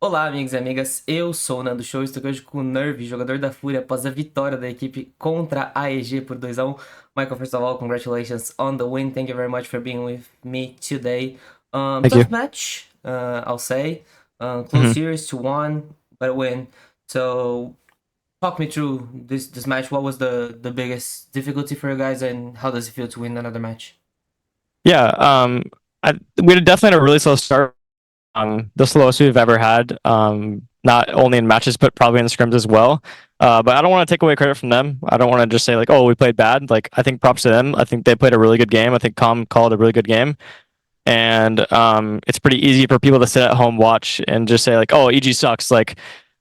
Olá, amigos e amigas. Eu sou o Nando Show. Estou aqui hoje com o Nerve, jogador da FURIA, após a vitória da equipe contra a EG por 2-1. Michael, first of all, congratulations on the win. Thank you very much for being with me today. Thank you. Tough match, I'll say. Close hmm series to 1, but a win. So, talk me through this match. What was the biggest difficulty for you guys, and how does it feel to win another match? Yeah, we definitely had a really slow start. The slowest we've ever had. Not only in matches, but probably in scrims as well. But I don't want to take away credit from them. I don't want to just say like, oh, we played bad. Like, I think props to them. I think they played a really good game. I think Com called a really good game. And it's pretty easy for people to sit at home, watch, and just say like, oh, EG sucks. Like,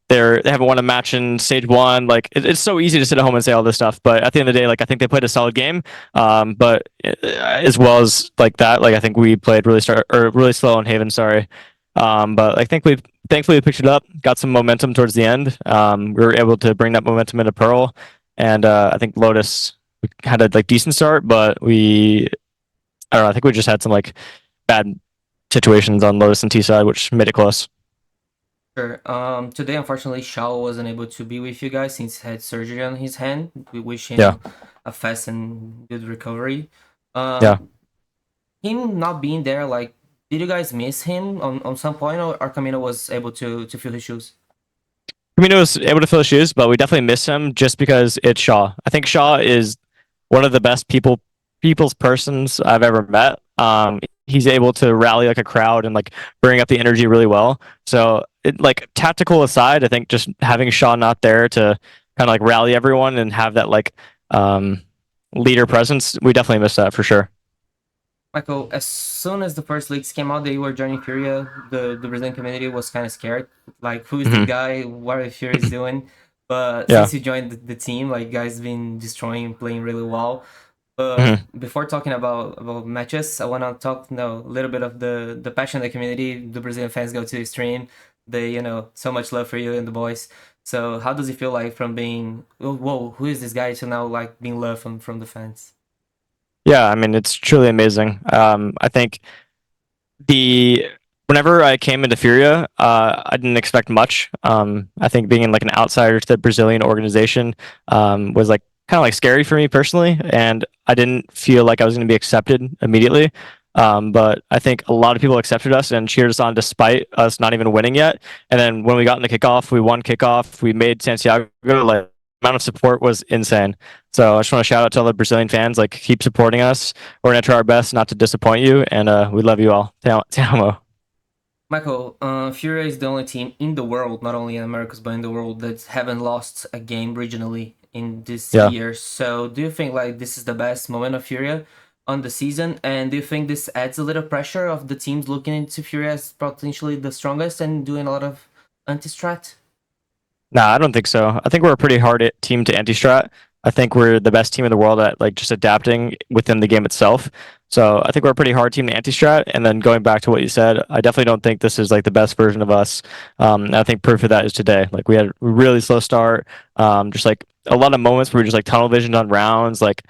they haven't won a match in stage one. Like it's so easy to sit at home and say all this stuff, but at the end of the day, like I think they played a solid game. But as well as like that, like I think we played really slow on Haven. Sorry, but I think we thankfully we picked it up, got some momentum towards the end. We were able to bring that momentum into Pearl, and I think Lotus we had a like decent start, but I don't know. I think we just had some like bad situations on Lotus and T side, which made it close. Sure. Today, unfortunately, shaW wasn't able to be with you guys since he had surgery on his hand. We wish Yeah, him a fast and good recovery. yeah. Him not being there, like, did you guys miss him on some point, or Camino was able to fill his shoes? Camino was able to fill his shoes, but we definitely miss him just because it's shaW. I think shaW is one of the best people's persons I've ever met. He's able to rally like a crowd and like bring up the energy really well. So like tactical aside, I think just having shaW not there to kind of like rally everyone and have that like leader presence, we definitely miss that for sure. Michael, as soon as the first leaks came out that you were joining Furia, the Brazilian community was kind of scared. Like, who is this hmm guy? What are Furia's doing? But Yeah. since you joined the team, like, guys been destroying, playing really well. But hmm before talking about matches, I want to talk, a little bit of the passion of the community. The Brazilian fans go to the stream. They, so much love for you and the boys. So how does it feel like from being, oh, whoa, who is this guy, to now like being loved from the fans? Yeah, I mean it's truly amazing. I think the whenever I came into Furia, I didn't expect much. I think being like an outsider to the Brazilian organization was like kind of like scary for me personally, and I didn't feel like I was going to be accepted immediately. But I think a lot of people accepted us and cheered us on despite us not even winning yet. And then when we got in the kickoff, we won kickoff. We made Santiago. Like amount of support was insane. So I just want to shout out to all the Brazilian fans. Like keep supporting us. We're gonna try our best not to disappoint you, and we love you all. Te amo. Michael, Furia is the only team in the world, not only in Americas, but in the world, that haven't lost a game regionally in this Yeah. year. So do you think like this is the best moment of Furia on the season? And do you think this adds a little pressure of the teams looking into Furia as potentially the strongest and doing a lot of anti-strat? Nah, I don't think so. I think we're a pretty hard team to anti-strat. I think we're the best team in the world at like just adapting within the game itself. So I think we're a pretty hard team to anti-strat. And then going back to what you said, I definitely don't think this is like the best version of us. And I think proof of that is today. Like we had a really slow start. Just like a lot of moments where we just like tunnel visioned on rounds. Like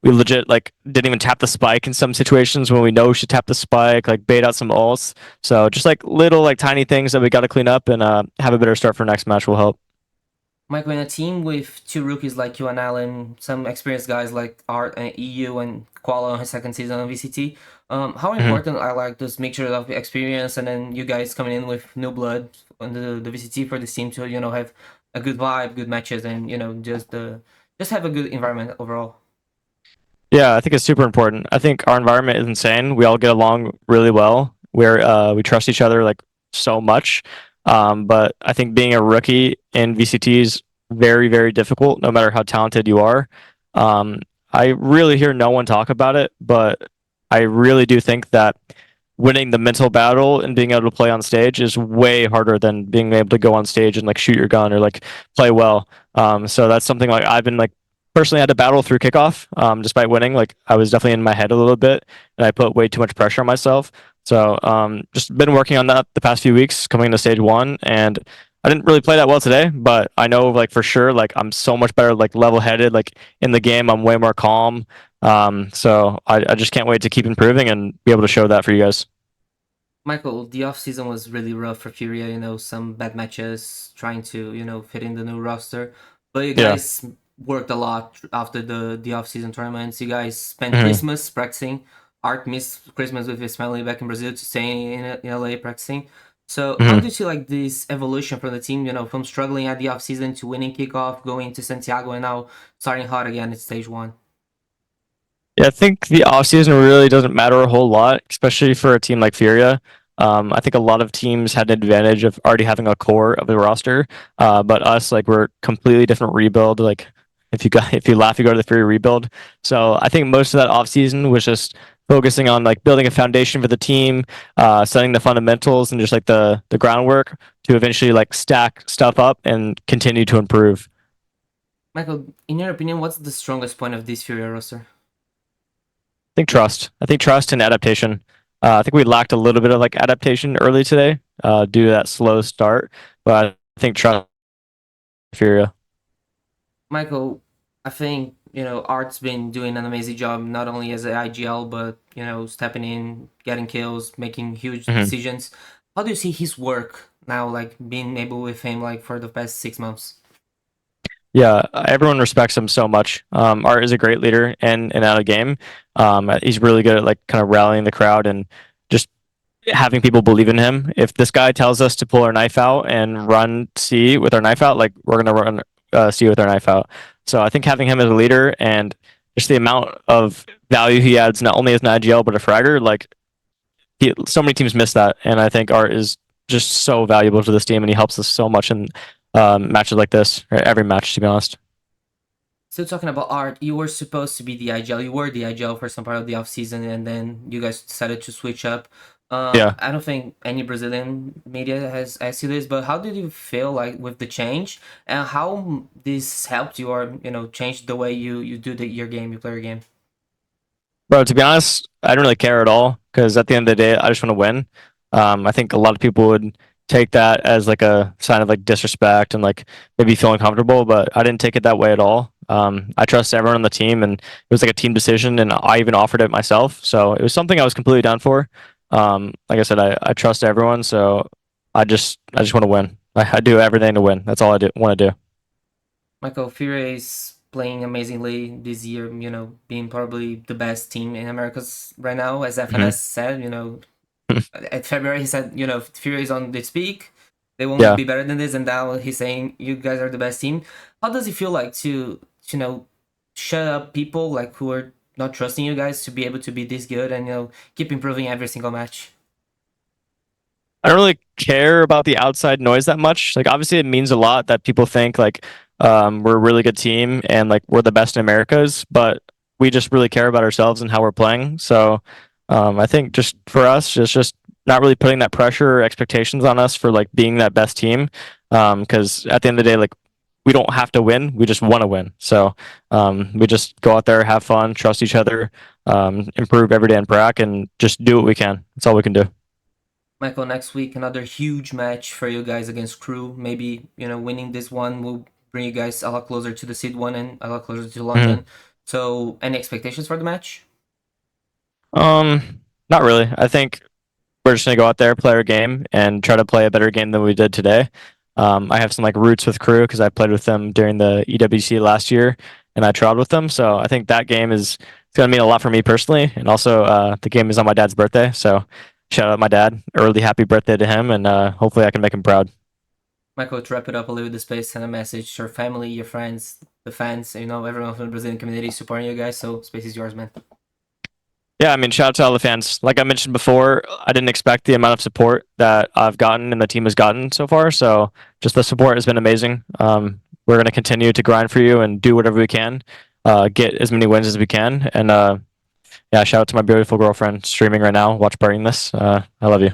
we legit like didn't even tap the spike in some situations when we know we should tap the spike. Like bait out some ults. So just like little like tiny things that we got to clean up and have a better start for next match will help. Michael, in a team with two rookies like you and Alan, some experienced guys like Art and EU and Koala on his second season on VCT, how Mhm. important are like those mixture of experience and then you guys coming in with new blood on the VCT for this team to have a good vibe, good matches, and just have a good environment overall? Yeah, I think it's super important. I think our environment is insane. We all get along really well. We trust each other like so much. But I think being a rookie in VCT is very, very difficult, no matter how talented you are. I really hear no one talk about it, but I really do think that winning the mental battle and being able to play on stage is way harder than being able to go on stage and like shoot your gun or like play well. So that's something like I've been like personally had to battle through kickoff. Despite winning, like I was definitely in my head a little bit, and I put way too much pressure on myself. So just been working on that the past few weeks, coming into stage one, and I didn't really play that well today, but I know like for sure, like I'm so much better, like level headed, like in the game, I'm way more calm. So I just can't wait to keep improving and be able to show that for you guys. Michael, the off season was really rough for Furia. Some bad matches, trying to fit in the new roster. But you Yeah. guys worked a lot after the off season tournaments. You guys spent Hmm. Christmas practicing. Art missed Christmas with his family back in Brazil to stay in LA practicing. So how do Hmm. you see like this evolution from the team? From struggling at the off season to winning kickoff, going to Santiago, and now starting hot again at stage one. Yeah, I think the offseason really doesn't matter a whole lot, especially for a team like Furia. I think a lot of teams had an advantage of already having a core of the roster, but us, like, we're completely different rebuild. Like, if you laugh, you go to the Furia rebuild. So I think most of that offseason was just focusing on like building a foundation for the team, setting the fundamentals and just like the groundwork to eventually like stack stuff up and continue to improve. Michael, in your opinion, what's the strongest point of this Furia roster? Think trust. I think trust and adaptation. I think we lacked a little bit of like adaptation early today, due to that slow start. But I think trust. Furia. Michael, I think Art's been doing an amazing job not only as an IGL but stepping in, getting kills, making huge Hmm. decisions. How do you see his work now, like being able with him like for the past 6 months? Yeah, everyone respects him so much. Art is a great leader in and out of game. He's really good at like kind of rallying the crowd and just having people believe in him. If this guy tells us to pull our knife out and run C with our knife out, like we're gonna run C with our knife out. So I think having him as a leader and just the amount of value he adds, not only as an IGL but a fragger, like so many teams miss that, and I think Art is just so valuable to this team, and he helps us so much in matches like this, or every match, to be honest. Still talking about Art, you were supposed to be the IGL. You were the IGL for some part of the off season, and then you guys decided to switch up. Yeah. I don't think any Brazilian media has asked you this, but how did you feel like with the change, and how this helped you, or changed the way you do your game, you play your game? Bro, to be honest, I don't really care at all because at the end of the day, I just want to win. I think a lot of people would take that as like a sign of like disrespect and like maybe feeling comfortable, but I didn't take it that way at all. I trust everyone on the team, and it was like a team decision, and I even offered it myself. So it was something I was completely down for. Like I said, I trust everyone, so I just want to win. I do everything to win. That's all I do want to do. Michael, Fury is playing amazingly this year, being probably the best team in Americas right now, as Hmm. FNS said, at February he said, Fury is on its peak. They won't Yeah. be better than this, and now he's saying you guys are the best team. How does it feel like to, shut up people like who are not trusting you guys to be able to be this good and keep improving every single match? I don't really care about the outside noise that much. Like, obviously, it means a lot that people think like we're a really good team and like we're the best in Americas, but we just really care about ourselves and how we're playing. So I think just for us, just not really putting that pressure or expectations on us for like being that best team. Because at the end of the day, like we don't have to win, we just want to win. So we just go out there, have fun, trust each other, improve every day in prac, and just do what we can. That's all we can do. Michael, next week another huge match for you guys against Crew. Maybe winning this one will bring you guys a lot closer to the seed one and a lot closer to Mhm. London. So, any expectations for the match? Not really. I think we're just gonna go out there, play our game, and try to play a better game than we did today. I have some like roots with Crew because I played with them during the EWC last year, and I traveled with them. So I think that game is it's gonna mean a lot for me personally, and also the game is on my dad's birthday. So shout out my dad, early happy birthday to him, and hopefully I can make him proud. Michael, to wrap it up, I'll leave the space, send a message to your family, your friends, the fans, everyone from the Brazilian community supporting you guys. So, space is yours, man. Yeah, I mean, shout out to all the fans. Like I mentioned before, I didn't expect the amount of support that I've gotten and the team has gotten so far. So just the support has been amazing. We're going to continue to grind for you and do whatever we can, get as many wins as we can. And yeah, shout out to my beautiful girlfriend streaming right now. Watch partying this. I love you.